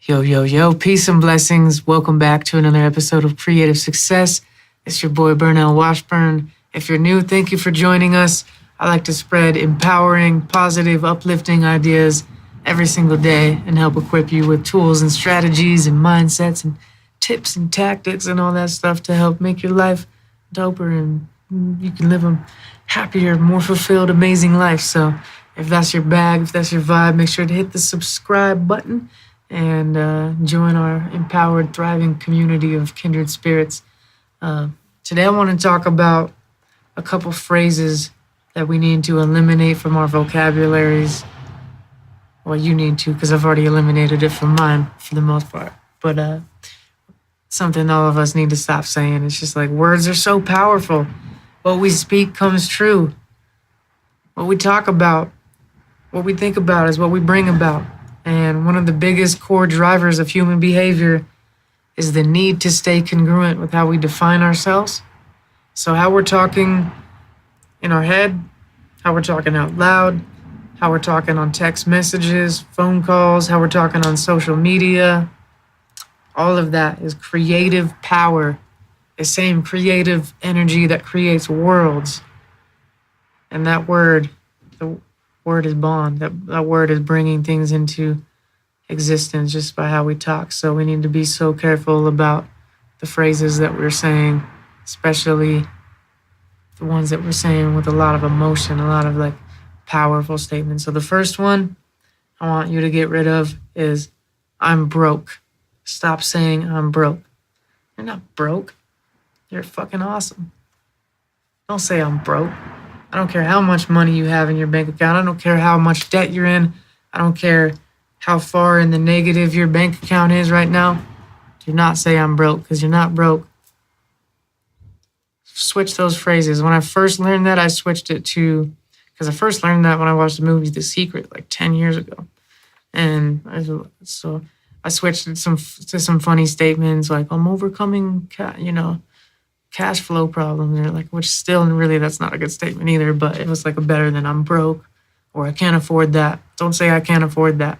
Yo, yo, yo, peace and blessings. Welcome back to another episode of Creative Success. It's your boy, Burnell Washburn. If you're new, thank you for joining us. I like to spread empowering, positive, uplifting ideas every single day and help equip you with tools and strategies and mindsets and tips and tactics and all that stuff to help make your life doper and you can live a happier, more fulfilled, amazing life. So if that's your bag, if that's your vibe, make sure to hit the subscribe button and join our empowered, thriving community of kindred spirits. Today I want to talk about a couple phrases that we need to eliminate from our vocabularies. Well, you need to, because I've already eliminated it from mine for the most part. But something all of us need to stop saying. It's just like words are so powerful. What we speak comes true. What we talk about, what we think about is what we bring about. And one of the biggest core drivers of human behavior is the need to stay congruent with how we define ourselves. So how we're talking in our head, how we're talking out loud, how we're talking on text messages, phone calls, how we're talking on social media, all of that is creative power, the same creative energy that creates worlds. And that word, the word is bond. That word is bringing things into existence just by how we talk. So we need to be so careful about the phrases that we're saying, especially the ones that we're saying with a lot of emotion, a lot of like powerful statements. So the first one I want you to get rid of is I'm broke. Stop saying I'm broke. You're not broke. You're fucking awesome. Don't say I'm broke. I don't care how much money you have in your bank account. I don't care how much debt you're in. I don't care how far in the negative your bank account is right now. Do not say I'm broke, because you're not broke. Switch those phrases. When I first learned that, I switched it to, because I first learned that when I watched the movie The Secret like 10 years ago. And I switched it to some funny statements like, I'm overcoming, cash flow problems, or like, which still really, that's not a good statement either, but it was like a better than I'm broke or I can't afford that. Don't say I can't afford that.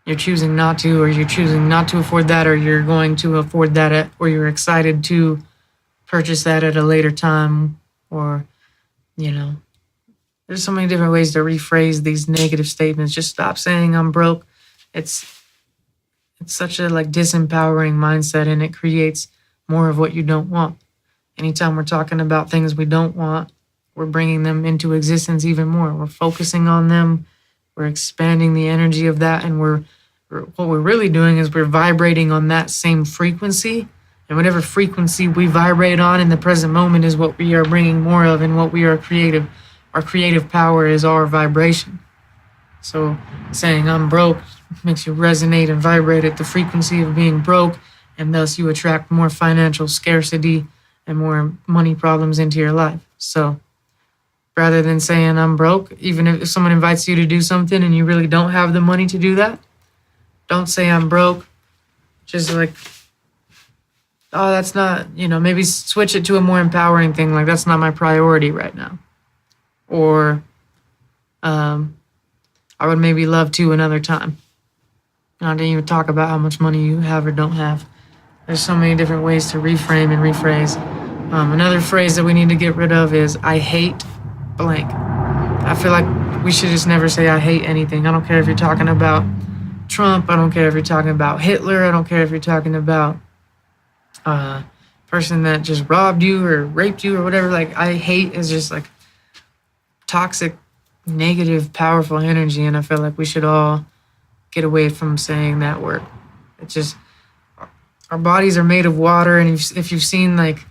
You're choosing not to, or you're choosing not to afford that, or you're going to afford that or you're excited to purchase that at a later time, or, there's so many different ways to rephrase these negative statements. Just stop saying I'm broke. It's such a like disempowering mindset, and it creates more of what you don't want. Anytime we're talking about things we don't want, we're bringing them into existence even more. We're focusing on them. We're expanding the energy of that. And what we're really doing is we're vibrating on that same frequency. And whatever frequency we vibrate on in the present moment is what we are bringing more of, and what we are creative. Our creative power is our vibration. So saying I'm broke makes you resonate and vibrate at the frequency of being broke, and thus you attract more financial scarcity and more money problems into your life. So rather than saying I'm broke, even if someone invites you to do something and you really don't have the money to do that, don't say I'm broke. Just like, oh, that's not, maybe switch it to a more empowering thing, like that's not my priority right now. Or I would maybe love to another time. Not to even talk about how much money you have or don't have. There's so many different ways to reframe and rephrase. Another phrase that we need to get rid of is I hate blank. I feel like we should just never say I hate anything. I don't care if you're talking about Trump. I don't care if you're talking about Hitler. I don't care if you're talking about a person that just robbed you or raped you or whatever. Like, I hate is just like toxic, negative, powerful energy, and I feel like we should all get away from saying that word. It's just, our bodies are made of water, and if you've seen like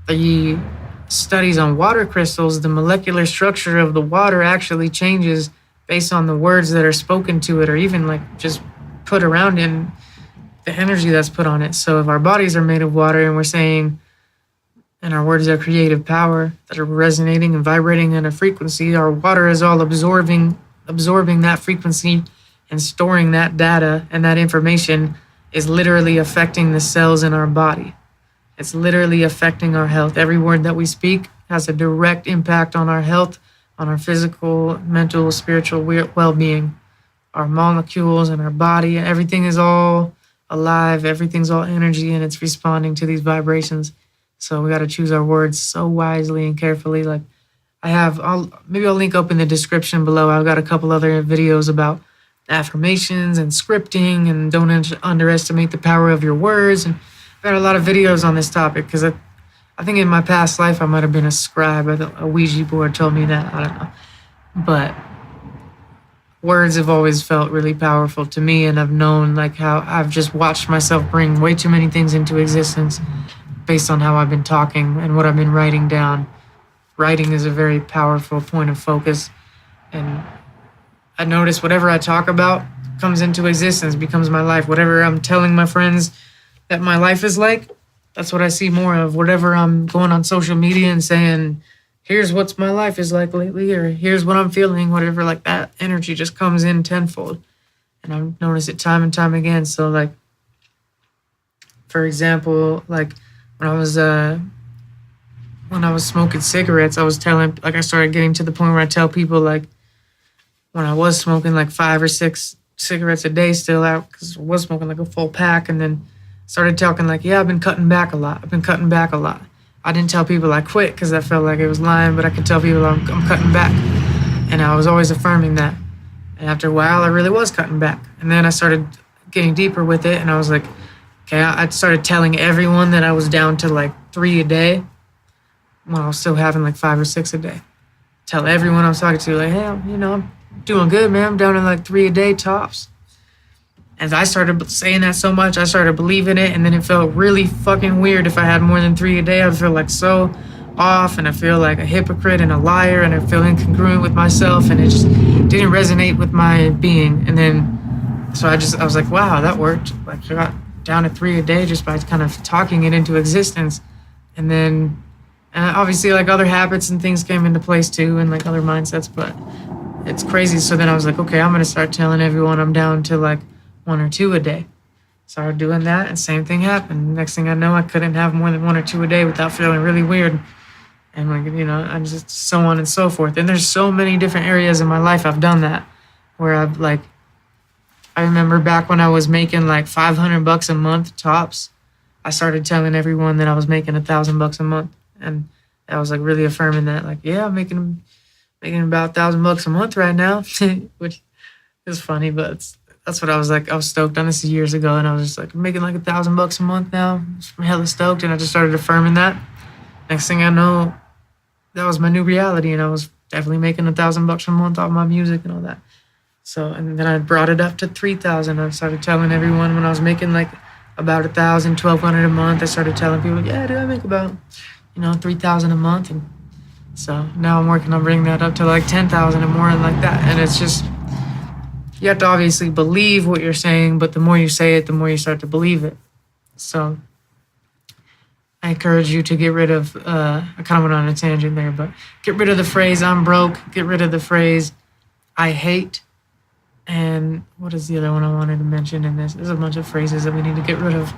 the studies on water crystals, the molecular structure of the water actually changes based on the words that are spoken to it, or even like just put around in the energy that's put on it. So if our bodies are made of water and we're saying, and our words are creative power that are resonating and vibrating at a frequency, our water is all absorbing that frequency and storing that data, and that information is literally affecting the cells in our body. It's literally affecting our health. Every word that we speak has a direct impact on our health, on our physical, mental, spiritual well-being. our molecules and our body. Everything is all alive. Everything's all energy, and it's responding to these vibrations. So we got to choose our words so wisely and carefully. Like I'll link up in the description below. I've got a couple other videos about affirmations and scripting, and don't underestimate the power of your words. And I've got a lot of videos on this topic because I think in my past life I might have been a scribe. A Ouija board told me that. I don't know. But words have always felt really powerful to me, and I've known like how I've just watched myself bring way too many things into existence based on how I've been talking and what I've been writing down. Writing is a very powerful point of focus, and I notice whatever I talk about comes into existence, becomes my life. Whatever I'm telling my friends that my life is like, that's what I see more of. Whatever I'm going on social media and saying, here's what my life is like lately, or here's what I'm feeling, whatever, like that energy just comes in tenfold. And I've noticed it time and time again. So like, for example, like when I was smoking cigarettes, I started getting to the point where I tell people, like, when I was smoking like 5 or 6 cigarettes a day still out, because I was smoking like a full pack, and then started talking like, yeah, I've been cutting back a lot. I didn't tell people I quit because I felt like it was lying, but I could tell people I'm cutting back. And I was always affirming that. And after a while, I really was cutting back. And then I started getting deeper with it, and I was like, okay, I started telling everyone that I was down to like 3 a day when I was still having like 5 or 6 a day. Tell everyone I was talking to, like, hey, I'm doing good, man. I'm down to like 3 a day tops. As I started saying that so much, I started believing it, and then it felt really fucking weird if I had more than 3 a day. I'd feel like so off, and I feel like a hypocrite and a liar, and I feel incongruent with myself, and it just didn't resonate with my being. And then, so I was like, wow, that worked. Like, I got down to 3 a day just by kind of talking it into existence. And then, obviously, like, other habits and things came into place too, and like other mindsets, but it's crazy. So then I was like, okay, I'm going to start telling everyone I'm down to like 1 or 2 a day. Started doing that, and same thing happened. Next thing I know, I couldn't have more than 1 or 2 a day without feeling really weird. And like, I'm just so on and so forth. And there's so many different areas in my life I've done that, where I remember back when I was making like $500 a month tops, I started telling everyone that I was making $1,000 a month. And I was like really affirming that, like, yeah, I'm making about $1,000 a month right now, which is funny, but that's what I was like. I was stoked on this years ago, and I was just like, I'm making like $1,000 a month now. I'm hella stoked, and I just started affirming that. Next thing I know, that was my new reality, and I was definitely making $1,000 a month off my music and all that. So, and then I brought it up to 3,000. I started telling everyone when I was making like about 1,000, 1,200 a month. I started telling people, yeah, dude, I make about 3,000 a month, and so now I'm working on bringing that up to like 10,000 and more, and like that. And it's just, you have to obviously believe what you're saying, but the more you say it, the more you start to believe it. So I encourage you to get rid of, I kind of went on a tangent there, but get rid of the phrase I'm broke, get rid of the phrase I hate, and what is the other one I wanted to mention in this? There's a bunch of phrases that we need to get rid of.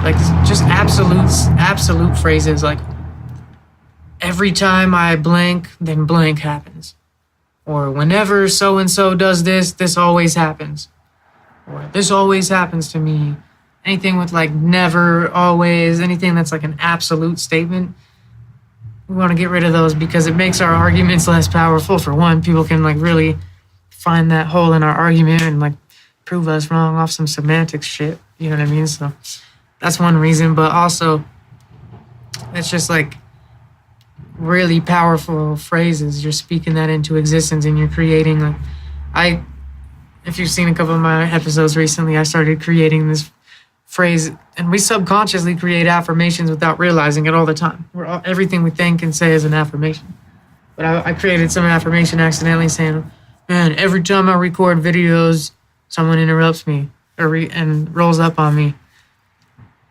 Like just absolute phrases like, every time I blank, then blank happens. Or whenever so-and-so does this, this always happens. Or this always happens to me. Anything with like never, always, anything that's like an absolute statement, we want to get rid of those because it makes our arguments less powerful. For one, people can like really find that hole in our argument and like prove us wrong off some semantics shit. You know what I mean? So that's one reason. But also, it's just like really powerful phrases. You're speaking that into existence, and you're creating like, if you've seen a couple of my episodes recently, I started creating this phrase, and we subconsciously create affirmations without realizing it all the time. Everything we think and say is an affirmation. But I created some affirmation accidentally saying, man, every time I record videos, someone interrupts me and rolls up on me.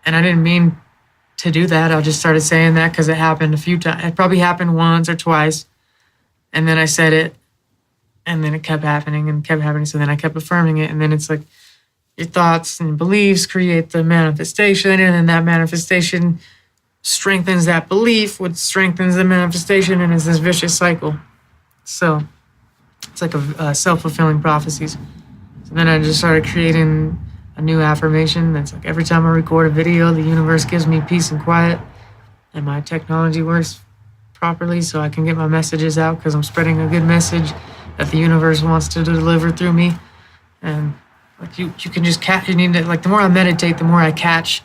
And I didn't mean to do that. I just started saying that because it happened a few times. It probably happened once or twice. And then I said it, and then it kept happening and kept happening. So then I kept affirming it. And then it's like your thoughts and beliefs create the manifestation, and then that manifestation strengthens that belief, which strengthens the manifestation, and it's this vicious cycle. So it's like a self-fulfilling prophecies. So then I just started creating a new affirmation that's like every time I record a video, the universe gives me peace and quiet, and my technology works properly so I can get my messages out because I'm spreading a good message that the universe wants to deliver through me. And like you can just catch, you need to, like the more I meditate, the more I catch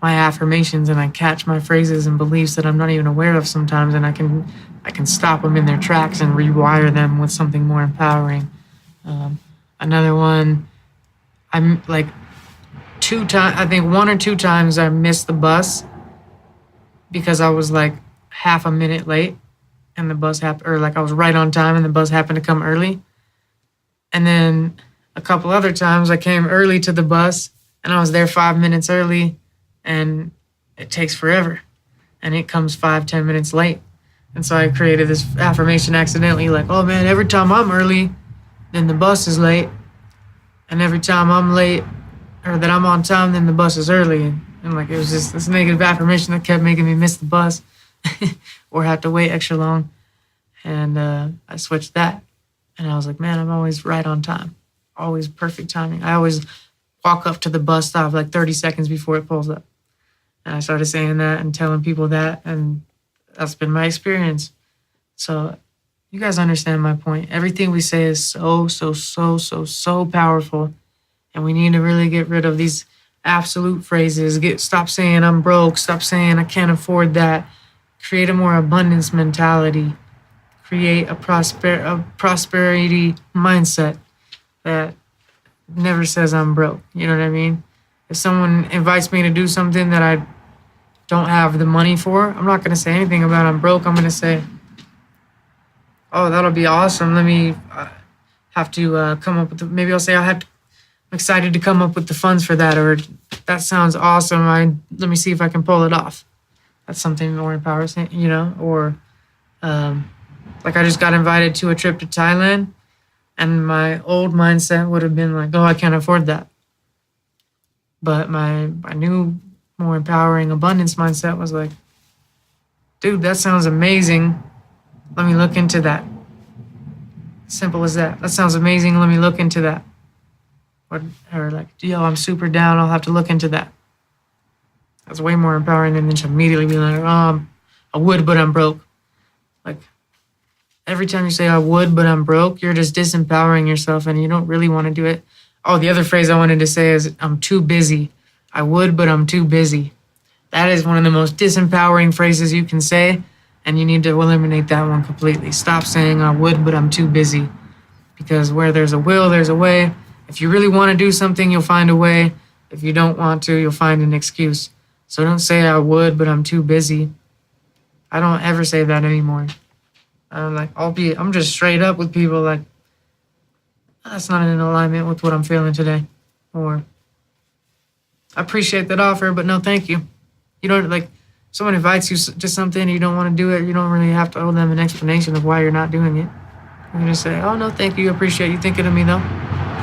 my affirmations and I catch my phrases and beliefs that I'm not even aware of sometimes, and I can stop them in their tracks and rewire them with something more empowering. Another one, I'm like I think 1 or 2 times I missed the bus because I was like half a minute late, and the bus happened, or like I was right on time and the bus happened to come early. And then a couple other times I came early to the bus and I was there 5 minutes early, and it takes forever and it comes 5-10 minutes late. And so I created this affirmation accidentally, like, oh man, every time I'm early, then the bus is late. And every time I'm late, or that I'm on time, then the bus is early. And like, it was just this negative affirmation that kept making me miss the bus or have to wait extra long. And I switched that. And I was like, man, I'm always right on time. Always perfect timing. I always walk up to the bus stop like 30 seconds before it pulls up. And I started saying that and telling people that. And that's been my experience. So you guys understand my point. Everything we say is so powerful. And we need to really get rid of these absolute phrases. Stop saying I'm broke. Stop saying I can't afford that. Create a more abundance mentality. Create a prosperity mindset that never says I'm broke. You know what I mean? If someone invites me to do something that I don't have the money for, I'm not going to say anything about I'm broke. I'm going to say, oh, that'll be awesome. Let me have to come up with maybe I'll say I'm excited to come up with the funds for that, or that sounds awesome. Let me see if I can pull it off. That's something more empowering, you know? Or like I just got invited to a trip to Thailand, and my old mindset would have been like, oh, I can't afford that. But my new, more empowering abundance mindset was like, dude, that sounds amazing. Let me look into that. Simple as that. That sounds amazing. Let me look into that. Or like, yo, I'm super down. I'll have to look into that. That's way more empowering than just immediately being like, oh, I would, but I'm broke. Like, every time you say I would, but I'm broke, you're just disempowering yourself and you don't really want to do it. Oh, the other phrase I wanted to say is I'm too busy. I would, but I'm too busy. That is one of the most disempowering phrases you can say, and you need to eliminate that one completely. Stop saying I would, but I'm too busy. Because where there's a will, there's a way. If you really want to do something, you'll find a way. If you don't want to, you'll find an excuse. So don't say I would, but I'm too busy. I don't ever say that anymore. I'm just straight up with people like, that's not in alignment with what I'm feeling today. Or, I appreciate that offer, but no thank you. You don't, like, someone invites you to something and you don't want to do it, you don't really have to owe them an explanation of why you're not doing it. You can just say, oh, no thank you, appreciate you thinking of me though.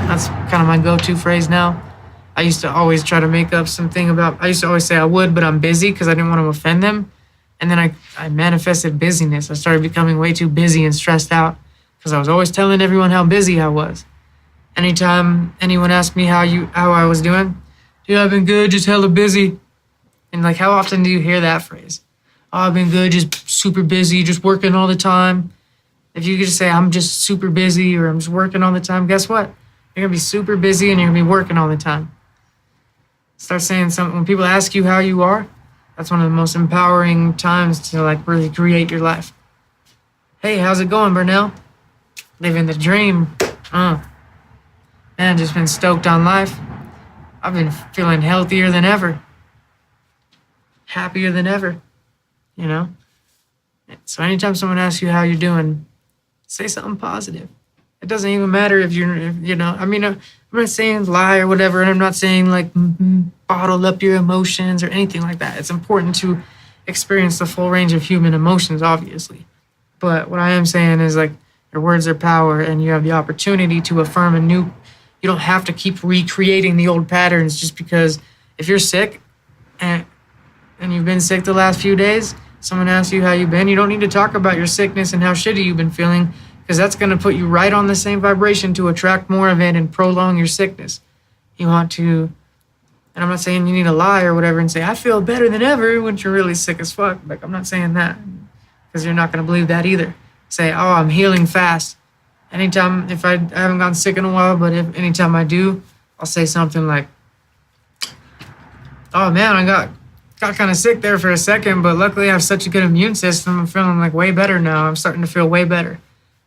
That's kind of my go-to phrase now. I used to always try to make up something about, I used to always say I would, but I'm busy because I didn't want to offend them. And then I manifested busyness. I started becoming way too busy and stressed out because I was always telling everyone how busy I was. Anytime anyone asked me how I was doing, dude, I've been good, just hella busy. And like, how often do you hear that phrase? Oh, I've been good, just super busy, just working all the time. If you could just say, I'm just super busy or I'm just working all the time, guess what? You're going to be super busy and you're going to be working all the time. Start saying something. When people ask you how you are, that's one of the most empowering times to like really create your life. Hey, how's it going, Burnell? Living the dream. Man, just been stoked on life. I've been feeling healthier than ever. Happier than ever, you know? So anytime someone asks you how you're doing, say something positive. It doesn't even matter if you know, I mean, I'm not saying lie or whatever, and I'm not saying like bottle up your emotions or anything like that. It's important to experience the full range of human emotions, obviously. But what I am saying is like your words are power, and you have the opportunity to affirm a new. You don't have to keep recreating the old patterns just because if you're sick and you've been sick the last few days, someone asks you how you've been, you don't need to talk about your sickness and how shitty you've been feeling because that's going to put you right on the same vibration to attract more of it and prolong your sickness. You want to, and I'm not saying you need to lie or whatever and say, I feel better than ever when you're really sick as fuck. Like, I'm not saying that, because you're not going to believe that either. Say, oh, I'm healing fast. Anytime, if I haven't gotten sick in a while, but if anytime I do, I'll say something like, oh man, I got kind of sick there for a second, but luckily I have such a good immune system. I'm feeling like way better now. I'm starting to feel way better.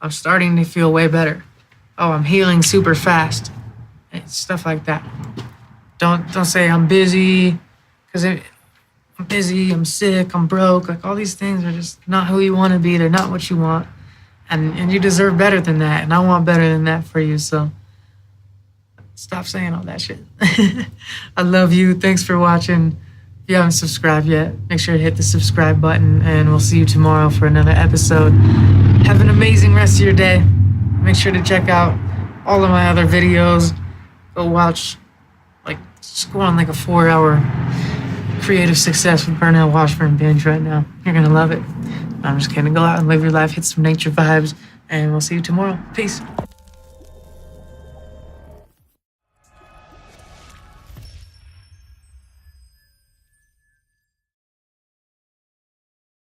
I'm starting to feel way better. Oh, I'm healing super fast. Stuff like that. Don't say I'm busy, because I'm busy, I'm sick, I'm broke. Like, all these things are just not who you want to be. They're not what you want. And you deserve better than that. And I want better than that for you. So stop saying all that shit. I love you. Thanks for watching. If you haven't subscribed yet, make sure to hit the subscribe button, and we'll see you tomorrow for another episode. Have an amazing rest of your day. Make sure to check out all of my other videos. Go watch, just go on like a 4-hour Creative Success with Burnell Washburn binge right now. You're going to love it. I'm just kidding. Go out and live your life, hit some nature vibes, and we'll see you tomorrow. Peace.